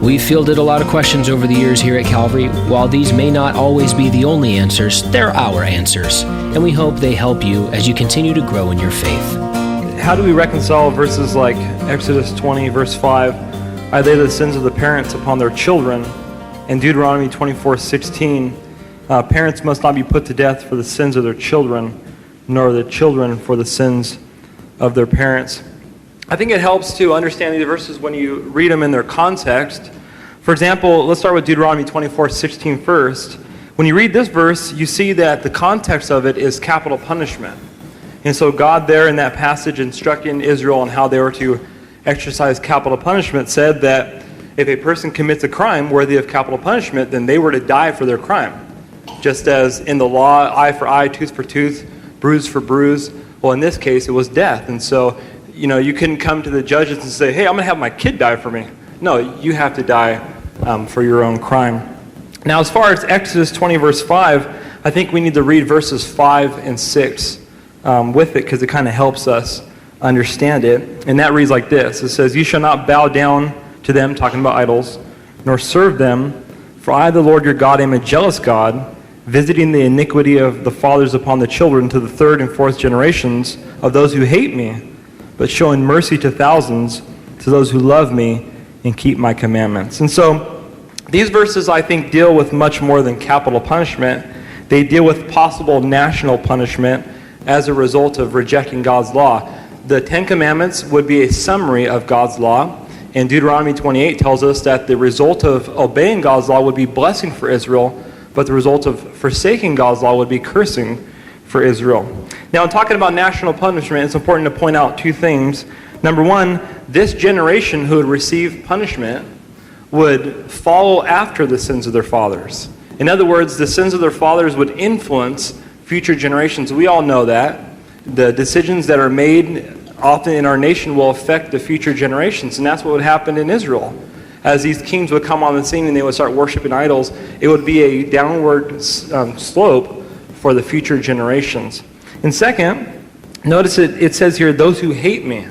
We've fielded a lot of questions over the years here at Calvary. While these may not always be the only answers, they're our answers, and we hope they help you as you continue to grow in your faith. How do we reconcile verses like Exodus 20, verse 5, I lay the sins of the parents upon their children, and Deuteronomy 24:16, parents must not be put to death for the sins of their children, nor the children for the sins of their parents. I think it helps to understand these verses when you read them in their context. For example, let's start with Deuteronomy 24:16 first. When you read this verse, you see that the context of it is capital punishment. And so God there in that passage instructing Israel on how they were to exercise capital punishment said that if a person commits a crime worthy of capital punishment, then they were to die for their crime. Just as in the law, eye for eye, tooth for tooth, bruise for bruise. Well, in this case, it was death. And so, you couldn't come to the judges and say, hey, I'm going to have my kid die for me. No, you have to die for your own crime. Now, as far as Exodus 20, verse 5, I think we need to read verses 5 and 6 with it because it kind of helps us understand it. And that reads like this. It says, you shall not bow down to them, talking about idols, nor serve them, for I, the Lord your God, am a jealous God, visiting the iniquity of the fathers upon the children to the third and fourth generations of those who hate me, but showing mercy to thousands, to those who love me and keep my commandments. And so these verses, I think, deal with much more than capital punishment. They deal with possible national punishment as a result of rejecting God's law. The Ten Commandments would be a summary of God's law, and Deuteronomy 28 tells us that the result of obeying God's law would be blessing for Israel, but the result of forsaking God's law would be cursing for Israel. Now, in talking about national punishment, it's important to point out two things. Number one, this generation who would receive punishment would follow after the sins of their fathers. In other words, the sins of their fathers would influence future generations. We all know that. The decisions that are made often in our nation will affect the future generations, and that's what would happen in Israel. As these kings would come on the scene and they would start worshiping idols, it would be a downward slope for the future generations. And second, notice it says here, those who hate me.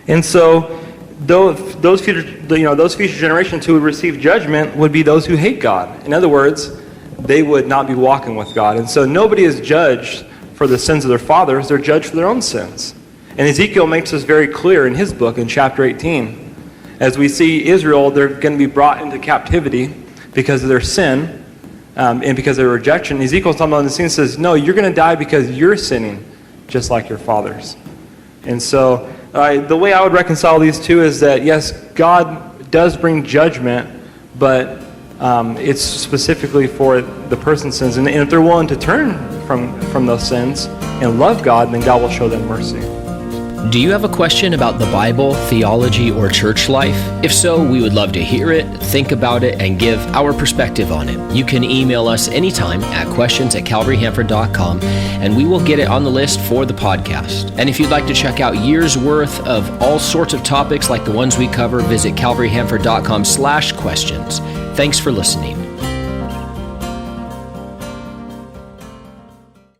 And so those future generations who would receive judgment would be those who hate God. In other words, they would not be walking with God. And so nobody is judged for the sins of their fathers. They're judged for their own sins. And Ezekiel makes this very clear in his book in chapter 18. As we see Israel, they're going to be brought into captivity because of their sin and because of their rejection. Ezekiel's talking about in the scene says, no, you're going to die because you're sinning just like your fathers. And so the way I would reconcile these two is that, yes, God does bring judgment, but it's specifically for the person's sins. And if they're willing to turn from those sins and love God, then God will show them mercy. Do you have a question about the Bible, theology, or church life? If so, we would love to hear it, think about it, and give our perspective on it. You can email us anytime at questions@calvaryhanford.com, and we will get it on the list for the podcast. And if you'd like to check out years worth of all sorts of topics like the ones we cover, visit calvaryhanford.com/questions. Thanks for listening.